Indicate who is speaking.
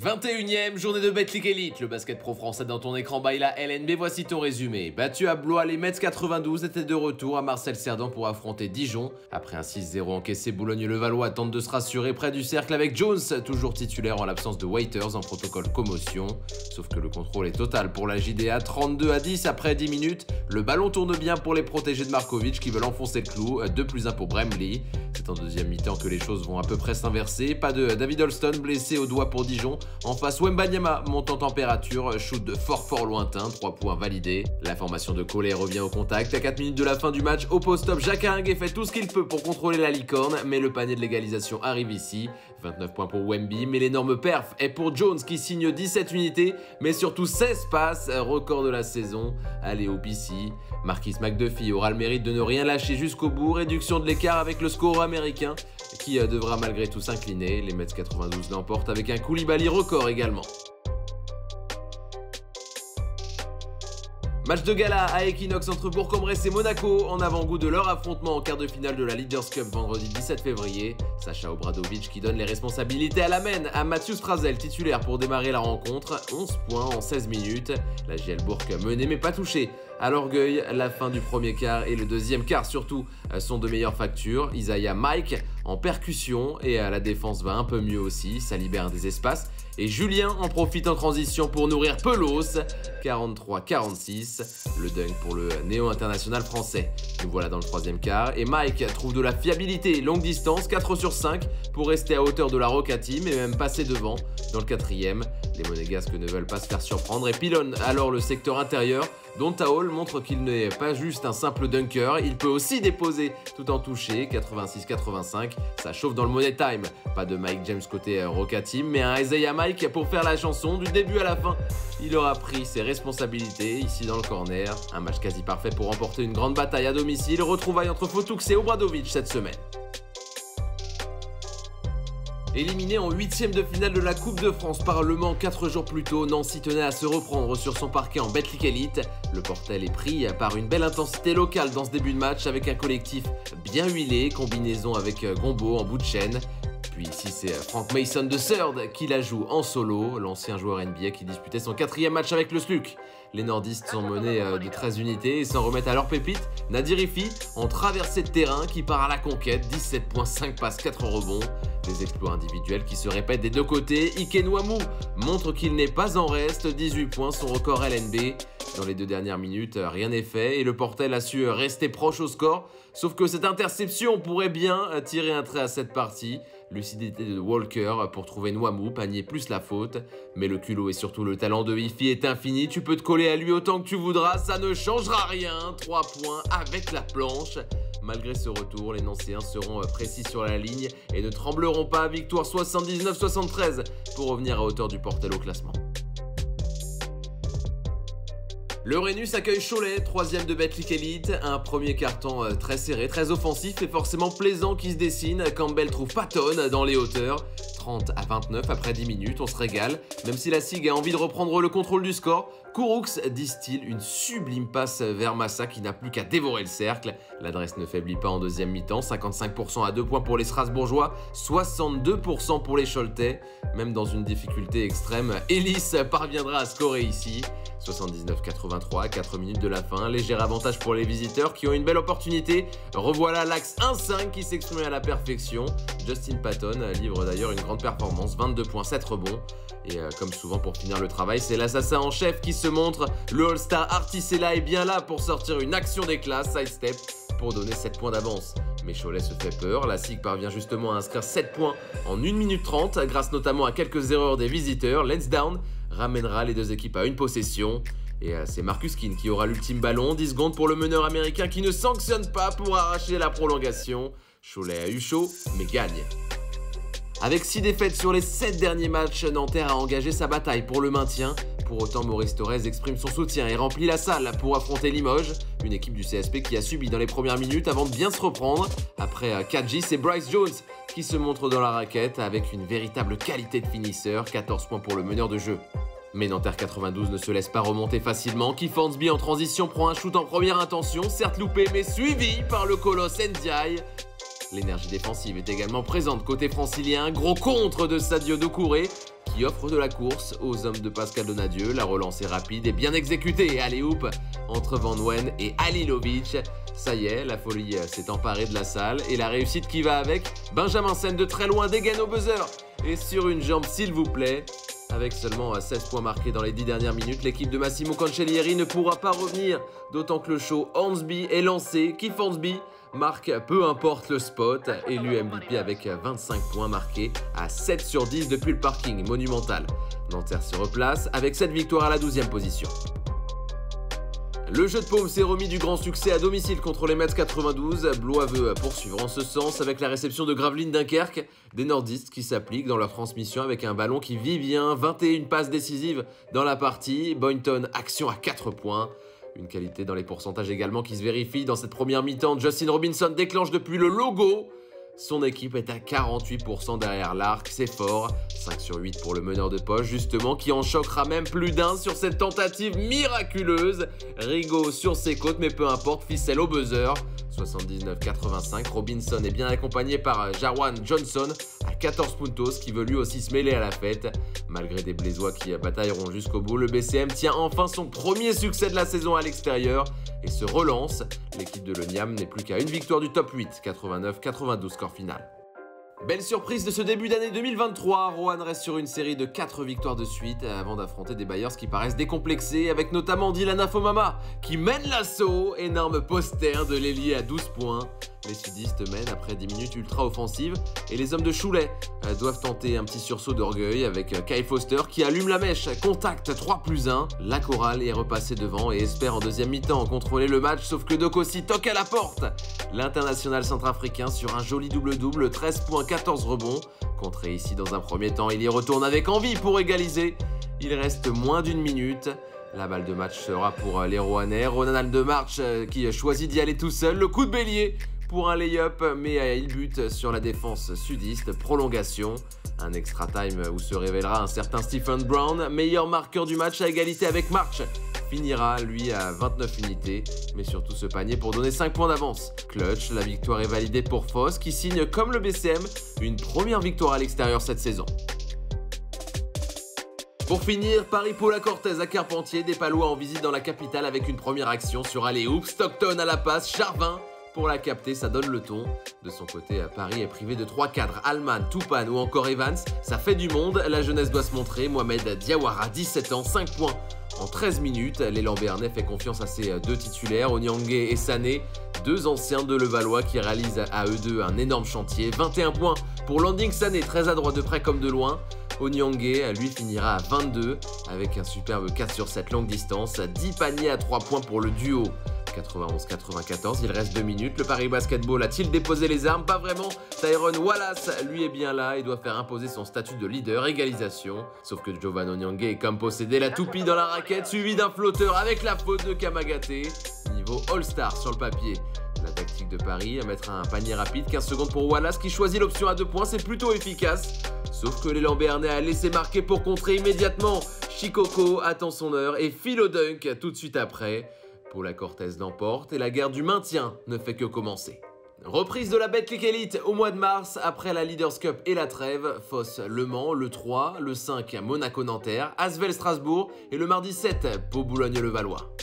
Speaker 1: 21e journée de Betclic Elite, le basket pro français dans ton écran by la LNB, voici ton résumé. Battu à Blois, les Mets 92 étaient de retour à Marcel Cerdan pour affronter Dijon. Après un 6-0 encaissé, Boulogne-le-Valois tente de se rassurer près du cercle avec Jones, toujours titulaire en l'absence de Waiters en protocole commotion. Sauf que le contrôle est total pour la JDA, 32-10 après 10 minutes. Le ballon tourne bien pour les protégés de Markovic qui veulent enfoncer le clou, 2+1 pour Bremley. C'est en deuxième mi-temps que les choses vont à peu près s'inverser. Pas de David Holston, blessé au doigt pour Dijon. En face, Wembanyama monte en température, shoot de fort lointain, 3 points validés. La formation de Collet revient au contact. À 4 minutes de la fin du match, au post-up, Jacques Haringuet fait tout ce qu'il peut pour contrôler la licorne, mais le panier de l'égalisation arrive ici. 29 points pour Wemby, mais l'énorme perf est pour Jones qui signe 17 unités, mais surtout 16 passes, record de la saison. Allez au BC. Marquis McDuffie aura le mérite de ne rien lâcher jusqu'au bout. Réduction de l'écart avec le score américain qui devra malgré tout s'incliner. Les Mets 92 l'emportent avec un Koulibaly record également. Match de gala à Equinox entre Bourg-en-Bresse et Monaco en avant-goût de leur affrontement en quart de finale de la Leaders Cup vendredi 17 février. Sacha Obradovic qui donne les responsabilités à la main à Mathieu Strazel, titulaire pour démarrer la rencontre. 11 points en 16 minutes. La JL Bourg menée mais pas touchée. À l'orgueil, la fin du premier quart et le deuxième quart surtout sont de meilleure facture. Isaiah Mike en percussion et la défense va un peu mieux aussi, ça libère des espaces. Et Julien en profite en transition pour nourrir Pelos, 43-46, le dunk pour le néo-international français. Nous voilà dans le troisième quart et Mike trouve de la fiabilité longue distance, 4 sur 5 pour rester à hauteur de la Roca Team et même passer devant dans le quatrième. Les Monégasques ne veulent pas se faire surprendre et pilonnent alors le secteur intérieur. Donta Hall montre qu'il n'est pas juste un simple dunker, il peut aussi déposer tout en toucher, 86-85, ça chauffe dans le Money Time. Pas de Mike James côté Roca Team, mais un Isaiah Mike pour faire la chanson du début à la fin. Il aura pris ses responsabilités ici dans le corner, un match quasi parfait pour remporter une grande bataille à domicile, retrouvailles entre Fotoux et Obradovic cette semaine. Éliminé en 8e de finale de la Coupe de France par Le Mans 4 jours plus tôt, Nancy tenait à se reprendre sur son parquet en Betclic Elite. Le Portel est pris par une belle intensité locale dans ce début de match avec un collectif bien huilé, combinaison avec Gombo en bout de chaîne. Puis ici c'est Frank Mason de Third qui la joue en solo, l'ancien joueur NBA qui disputait son 4e match avec le SLUC. Les nordistes sont menés de 13 unités et s'en remettent à leur pépite. Nadir Ifi en traversée de terrain qui part à la conquête, 17.5 passes, 4 rebonds. Des exploits individuels qui se répètent des deux côtés. Ike Nwamou montre qu'il n'est pas en reste, 18 points, son record LNB. Dans les 2 dernières minutes, rien n'est fait et le Portel a su rester proche au score. Sauf que cette interception pourrait bien tirer un trait à cette partie. Lucidité de Walker pour trouver Nwamou, panier plus la faute. Mais le culot et surtout le talent de Ifi est infini. Tu peux te coller à lui autant que tu voudras, ça ne changera rien. 3 points avec la planche. Malgré ce retour, les Nancéens seront précis sur la ligne et ne trembleront pas. Victoire 79-73 pour revenir à hauteur du Portel au classement. Le Rhenus accueille Cholet, 3e de Betclic Elite. Un premier carton très serré, très offensif et forcément plaisant qui se dessine. Campbell trouve Patton dans les hauteurs. 30-29 après 10 minutes, on se régale. Même si la SIG a envie de reprendre le contrôle du score, Kouroux distille une sublime passe vers Massa qui n'a plus qu'à dévorer le cercle. L'adresse ne faiblit pas en deuxième mi-temps, 55% à 2 points pour les Strasbourgeois, 62% pour les Choletais. Même dans une difficulté extrême, Ellis parviendra à scorer ici. 79-83 à 4 minutes de la fin, léger avantage pour les visiteurs qui ont une belle opportunité. Revoilà l'axe 1-5 qui s'exprime à la perfection. Justin Patton livre d'ailleurs une grande performance, 22 points, 7 rebonds. Et comme souvent pour finir le travail, c'est l'assassin en chef qui se montre. Le All-Star Artisella est bien là pour sortir une action d'éclat, sidestep, pour donner 7 points d'avance. Mais Cholet se fait peur, la SIG parvient justement à inscrire 7 points en 1 minute 30 grâce notamment à quelques erreurs des visiteurs. Lansdowne ramènera les deux équipes à une possession. Et c'est Marcus King qui aura l'ultime ballon, 10 secondes pour le meneur américain qui ne sanctionne pas pour arracher la prolongation. Cholet a eu chaud, mais gagne. Avec 6 défaites sur les 7 derniers matchs, Nanterre a engagé sa bataille pour le maintien. Pour autant, Maurice Torres exprime son soutien et remplit la salle pour affronter Limoges, une équipe du CSP qui a subi dans les premières minutes avant de bien se reprendre. Après Kadji, c'est Bryce Jones qui se montre dans la raquette avec une véritable qualité de finisseur, 14 points pour le meneur de jeu. Mais Nanterre 92 ne se laisse pas remonter facilement. Keith Hornsby en transition prend un shoot en première intention, certes loupé mais suivi par le colosse Ndiaye. L'énergie défensive est également présente côté francilien, gros contre de Sadio Doucouré qui offre de la course aux hommes de Pascal Donadieu. La relance est rapide et bien exécutée. Allez houp entre Van Wen et Halilovic. Ça y est, la folie s'est emparée de la salle et la réussite qui va avec. Benjamin Sen de très loin dégaine au buzzer et sur une jambe s'il vous plaît. Avec seulement 16 points marqués dans les 10 dernières minutes, l'équipe de Massimo Cancellieri ne pourra pas revenir. D'autant que le show Hornsby est lancé. Keith Hornsby marque peu importe le spot, élu MVP avec 25 points marqués à 7 sur 10 depuis le parking monumental. Nanterre se replace avec cette victoire à la 12e position. Le jeu de paume s'est remis du grand succès à domicile contre les Mets 92. Blois veut poursuivre en ce sens avec la réception de Gravelines Dunkerque. Des nordistes qui s'appliquent dans leur transmission avec un ballon qui vit bien. 21 passes décisives dans la partie. Boynton, action à 4 points. Une qualité dans les pourcentages également qui se vérifie dans cette première mi-temps. Justin Robinson déclenche depuis le logo. Son équipe est à 48% derrière l'arc, c'est fort. 5 sur 8 pour le meneur de poche, justement, qui en choquera même plus d'un sur cette tentative miraculeuse. Rigaud sur ses côtes, mais peu importe, ficelle au buzzer. 79-85, Robinson est bien accompagné par Jarwan Johnson à 14 puntos qui veut lui aussi se mêler à la fête. Malgré des Blésois qui batailleront jusqu'au bout, le BCM tient enfin son premier succès de la saison à l'extérieur et se relance. L'équipe de l'Oniam n'est plus qu'à une victoire du top 8, 89-92 score final. Belle surprise de ce début d'année 2023, Roanne reste sur une série de 4 victoires de suite avant d'affronter des Bayers qui paraissent décomplexés, avec notamment Dylan Afomama qui mène l'assaut, énorme poster de l'ailier à 12 points. Les sudistes mènent après 10 minutes ultra offensives et les hommes de Cholet doivent tenter un petit sursaut d'orgueil avec Kai Foster qui allume la mèche, contact 3+1. La chorale est repassée devant et espère en deuxième mi-temps contrôler le match, sauf que Dokossi toque à la porte. L'international centrafricain sur un joli double-double, 13 points, 14 rebonds. Contré ici dans un premier temps, il y retourne avec envie pour égaliser. Il reste moins d'une minute. La balle de match sera pour les Roannais. Ronan Aldemarch qui choisit d'y aller tout seul. Le coup de bélier pour un lay-up, mais il bute sur la défense sudiste. Prolongation. Un extra time où se révélera un certain Stephen Brown, meilleur marqueur du match à égalité avec March. Finira, lui, à 29 unités, mais surtout ce panier pour donner 5 points d'avance. Clutch, la victoire est validée pour Foss, qui signe, comme le BCM, une première victoire à l'extérieur cette saison. Pour finir, Paris-Paula Cortez à Carpentier, des Palois en visite dans la capitale avec une première action sur alley-oop. Stockton à la passe, Charvin pour la capter, ça donne le ton. De son côté, Paris est privé de 3 cadres, Alman, Toupane ou encore Evans. Ça fait du monde, la jeunesse doit se montrer. Mohamed Diawara, 17 ans, 5 points en 13 minutes. L'élan béarnais fait confiance à ses 2 titulaires, Onyangé et Sané, 2 anciens de Levallois qui réalisent à eux deux un énorme chantier. 21 points pour Landing Sané, très adroit de près comme de loin. Onyangé, lui, finira à 22 avec un superbe 4 sur 7 longue distance. 10 paniers à 3 points pour le duo. 91-94, il reste 2 minutes. Le Paris Basketball a-t-il déposé les armes? Pas vraiment. Tyrone Wallace, lui, est bien là et doit faire imposer son statut de leader. Égalisation. Sauf que Jovan Onyangé est comme possédé, la toupie dans la raquette, suivi d'un flotteur avec la faute de Kamagaté. Niveau All-Star sur le papier. La tactique de Paris, à mettre un panier rapide, 15 secondes pour Wallace qui choisit l'option à 2 points, c'est plutôt efficace. Sauf que l'élan béarnais a laissé marquer pour contrer immédiatement. Chikoko attend son heure et file au dunk tout de suite après. Paula Cortez l'emporte et la guerre du maintien ne fait que commencer. Reprise de la Betclic Elite au mois de mars, après la Leaders Cup et la trêve. Foss Le Mans, le 3, le 5 Monaco Nanterre, Asvel Strasbourg et le mardi 7 Pau Boulogne-le-Valois.